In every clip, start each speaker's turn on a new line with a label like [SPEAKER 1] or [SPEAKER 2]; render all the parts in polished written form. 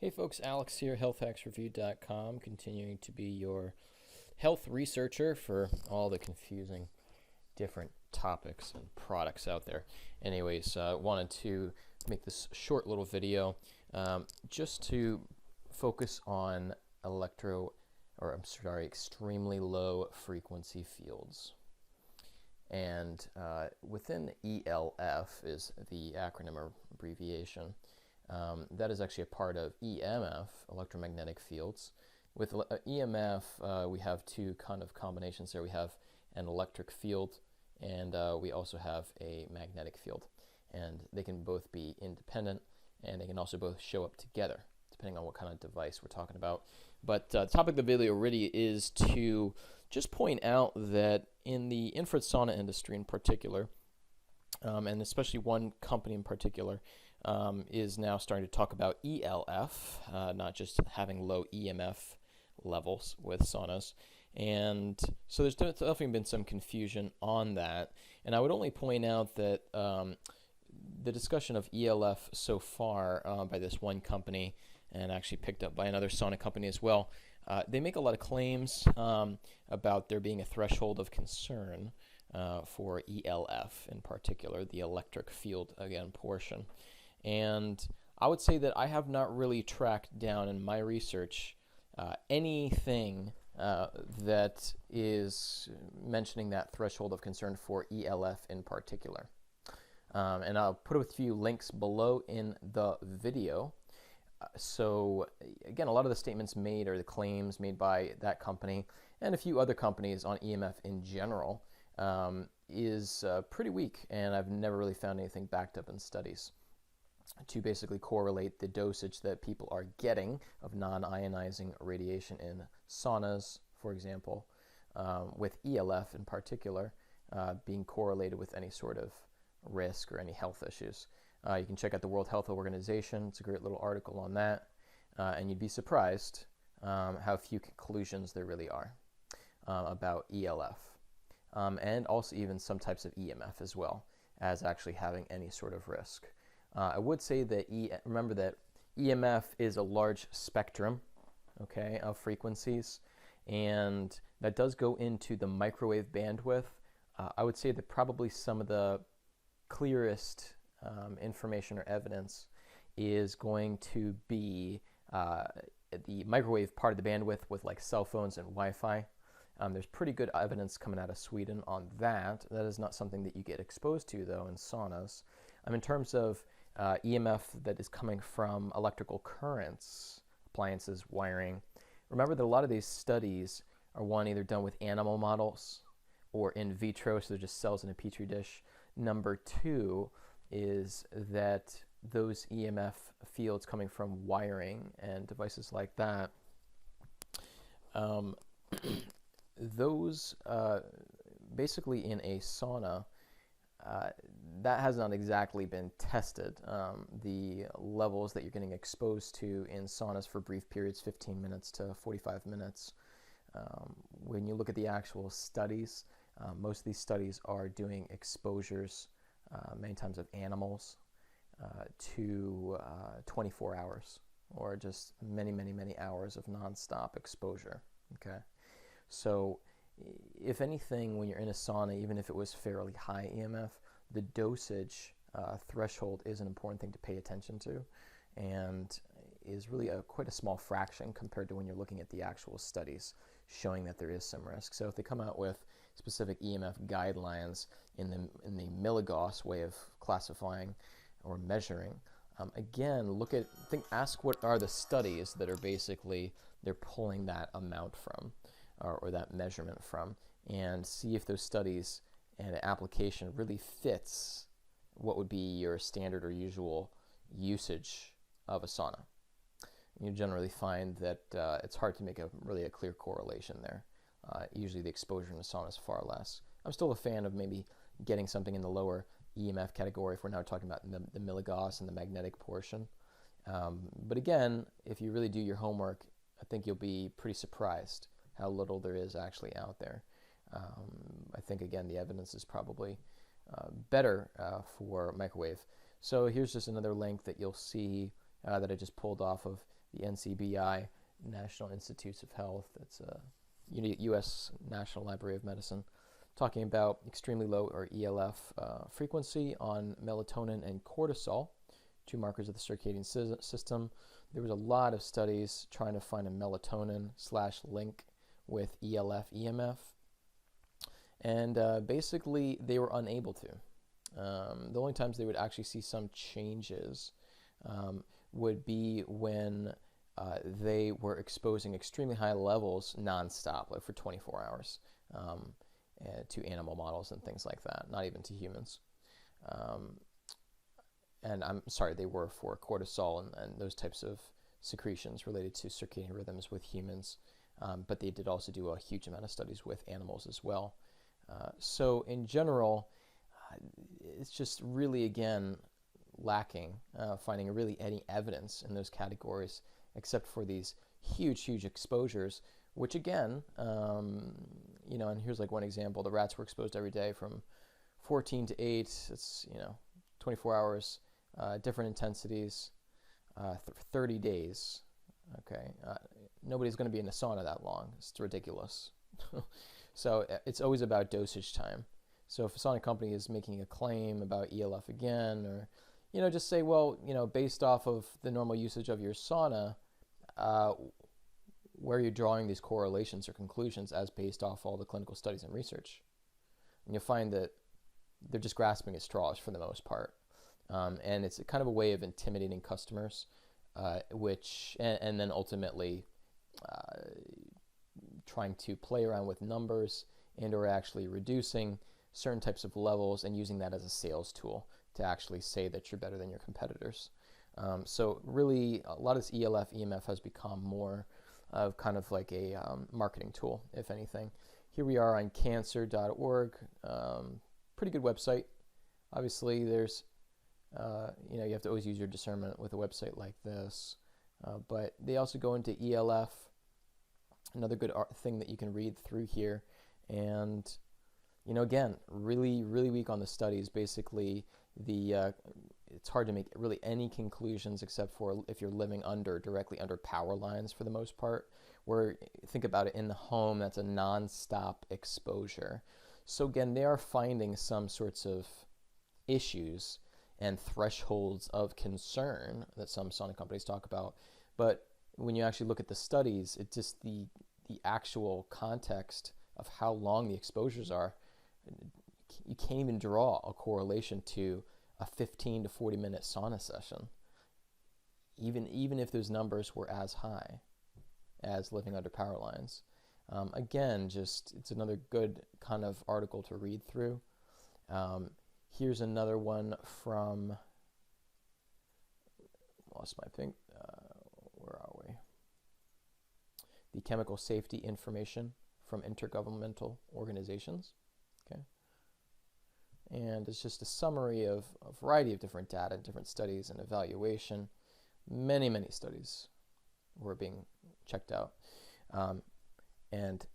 [SPEAKER 1] Hey folks, Alex here, healthhacksreview.com, continuing to be your health researcher for all the confusing different topics and products out there. Anyways, wanted to make this short little video just to focus on extremely low frequency fields. And within ELF is the acronym or abbreviation. That is actually a part of EMF, electromagnetic fields. With EMF, we have two kind of combinations there. We have an electric field, and we also have a magnetic field. And they can both be independent, and they can also both show up together, depending on what kind of device we're talking about. But the topic of the video really is to just point out that in the infrared sauna industry in particular, and especially one company in particular, is now starting to talk about ELF, not just having low EMF levels with saunas. And so there's definitely been some confusion on that. And I would only point out that the discussion of ELF so far by this one company, and actually picked up by another sauna company as well, they make a lot of claims about there being a threshold of concern for ELF in particular, the electric field, again, portion. And I would say that I have not really tracked down in my research anything that is mentioning that threshold of concern for ELF in particular. And I'll put a few links below in the video. So again, a lot of the statements made or the claims made by that company and a few other companies on EMF in general is pretty weak, and I've never really found anything backed up in studies to basically correlate the dosage that people are getting of non-ionizing radiation in saunas, for example, with ELF in particular, being correlated with any sort of risk or any health issues. You can check out the World Health Organization. It's a great little article on that, and you'd be surprised how few conclusions there really are about ELF, and also even some types of EMF as well as actually having any sort of risk. I would say that remember that EMF is a large spectrum, okay, of frequencies, and that does go into the microwave bandwidth. I would say that probably some of the clearest information or evidence is going to be the microwave part of the bandwidth with like cell phones and Wi-Fi. There's pretty good evidence coming out of Sweden on that. That is not something that you get exposed to, though, in saunas. In terms of EMF that is coming from electrical currents, appliances, wiring, remember that a lot of these studies are either done with animal models or in vitro, so they're just cells in a petri dish. Number two is that those EMF fields coming from wiring and devices like that, those basically in a sauna, that has not exactly been tested. The levels that you're getting exposed to in saunas for brief periods, 15 minutes to 45 minutes, when you look at the actual studies, most of these studies are doing exposures, many times of animals, to 24 hours, or just many, many, many hours of nonstop exposure. Okay, so if anything, when you're in a sauna, even if it was fairly high EMF, the dosage threshold is an important thing to pay attention to, and is really quite a small fraction compared to when you're looking at the actual studies showing that there is some risk. So if they come out with specific EMF guidelines in the milligauss way of classifying or measuring, again, ask what are the studies that are basically they're pulling that amount from, or that measurement from, and see if those studies and application really fits what would be your standard or usual usage of a sauna. You generally find that it's hard to make a clear correlation there. Usually the exposure in a sauna is far less. I'm still a fan of maybe getting something in the lower EMF category if we're now talking about the milligauss and the magnetic portion. But again, if you really do your homework, I think you'll be pretty surprised how little there is actually out there. I think, again, the evidence is probably better for microwave. So here's just another link that you'll see that I just pulled off of the NCBI, National Institutes of Health. It's a U.S. National Library of Medicine, talking about extremely low, or ELF, frequency on melatonin and cortisol, two markers of the circadian system. There was a lot of studies trying to find a melatonin/link with ELF, EMF, and basically they were unable to. The only times they would actually see some changes would be when they were exposing extremely high levels nonstop, like for 24 hours, to animal models and things like that, not even to humans. And I'm sorry, they were for cortisol and those types of secretions related to circadian rhythms with humans, but they did also do a huge amount of studies with animals as well. So in general, it's just really, again, lacking finding really any evidence in those categories, except for these huge exposures, which again, and here's like one example. The rats were exposed every day from 14 to 8. It's, 24 hours, different intensities, 30 days. Okay. Nobody's going to be in a sauna that long. It's ridiculous. So it's always about dosage time. So if a sauna company is making a claim about ELF again, or, just say, well, based off of the normal usage of your sauna, where are you drawing these correlations or conclusions as based off all the clinical studies and research? And you'll find that they're just grasping at straws for the most part. And it's kind of a way of intimidating customers, and then ultimately trying to play around with numbers and or actually reducing certain types of levels and using that as a sales tool to actually say that you're better than your competitors. So really, a lot of this ELF, EMF has become more of kind of like a marketing tool, if anything. Here we are on cancer.org. Pretty good website. Obviously, there's, you have to always use your discernment with a website like this. But they also go into ELF, another good thing that you can read through here. And, again, really weak on the studies. Basically, it's hard to make really any conclusions except for if you're living directly under power lines for the most part, where, think about it, in the home, that's a non-stop exposure. So again, they are finding some sorts of issues and thresholds of concern that some sauna companies talk about. But when you actually look at the studies, it's just the actual context of how long the exposures are. You can't even draw a correlation to a 15 to 40 minute sauna session, even if those numbers were as high as living under power lines. Again, it's another good kind of article to read through. Here's another one from, lost my thing, where are we? The Chemical Safety Information from Intergovernmental Organizations. Okay. And it's just a summary of a variety of different data, different studies and evaluation. Many studies were being checked out. And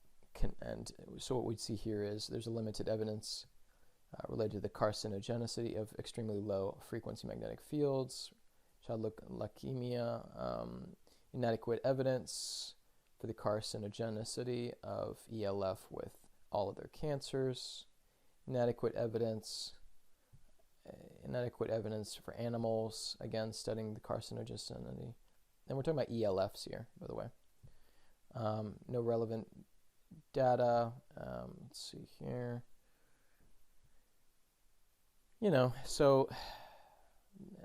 [SPEAKER 1] so what we'd see here is there's a limited evidence related to the carcinogenicity of extremely low frequency magnetic fields, child leukemia, inadequate evidence for the carcinogenicity of ELF with all other cancers, inadequate evidence for animals, again, studying the carcinogenicity. And we're talking about ELFs here, by the way. No relevant data. Let's see here. So,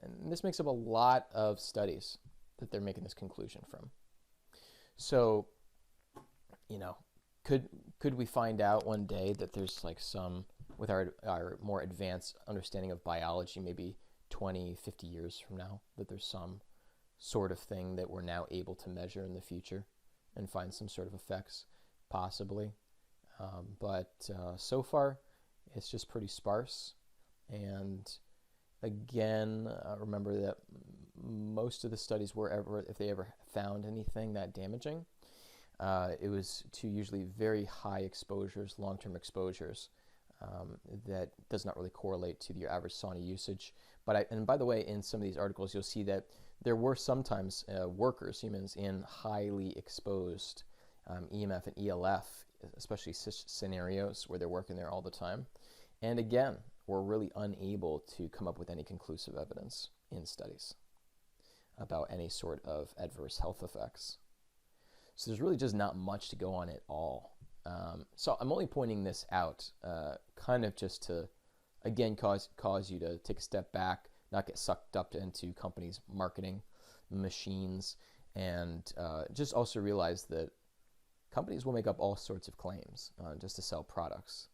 [SPEAKER 1] and this makes up a lot of studies that they're making this conclusion from. So, could we find out one day that there's like some, with our more advanced understanding of biology, maybe 20, 50 years from now, that there's some sort of thing that we're now able to measure in the future and find some sort of effects, possibly. But so far, it's just pretty sparse. And again, remember that most of the studies if they ever found anything that damaging, it was to usually very high exposures, long-term exposures, that does not really correlate to your average sauna usage. And by the way, in some of these articles, you'll see that there were sometimes workers, humans, in highly exposed EMF and ELF, especially scenarios where they're working there all the time. And again, we're really unable to come up with any conclusive evidence in studies about any sort of adverse health effects. So there's really just not much to go on at all. So I'm only pointing this out kind of just to, again, cause you to take a step back, not get sucked up into companies' marketing machines, and just also realize that companies will make up all sorts of claims just to sell products.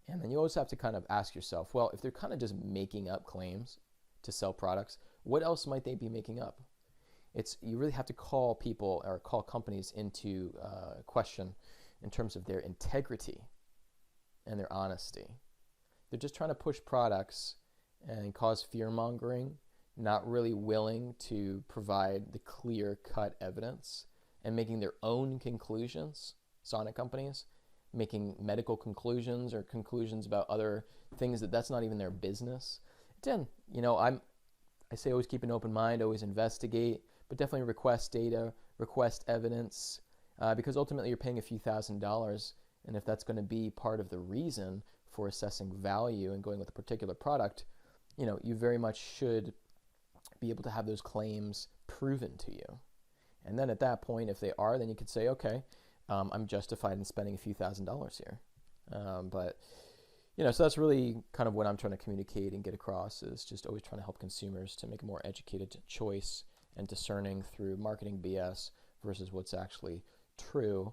[SPEAKER 1] And then you always have to kind of ask yourself, well, if they're kind of just making up claims to sell products, what else might they be making up? You really have to call people or call companies into question in terms of their integrity and their honesty. They're just trying to push products and cause fear-mongering, not really willing to provide the clear-cut evidence and making their own conclusions, sauna companies, making medical conclusions or conclusions about other things that's not even their business. Then, I say always keep an open mind, always investigate, but definitely request data, request evidence, because ultimately you're paying a few $1,000s, and if that's going to be part of the reason for assessing value and going with a particular product, you very much should be able to have those claims proven to you. And then at that point, if they are, then you could say, okay, I'm justified in spending a few $1,000s here. So that's really kind of what I'm trying to communicate and get across, is just always trying to help consumers to make a more educated choice and discerning through marketing BS versus what's actually true,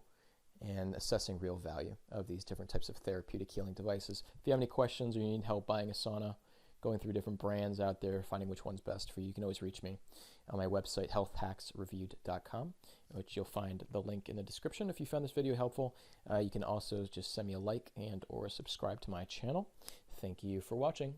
[SPEAKER 1] and assessing real value of these different types of therapeutic healing devices. If you have any questions or you need help buying a sauna, going through different brands out there, finding which one's best for you, you can always reach me on my website, healthhacksreviewed.com, which you'll find the link in the description. If you found this video helpful, you can also just send me a like and or subscribe to my channel. Thank you for watching.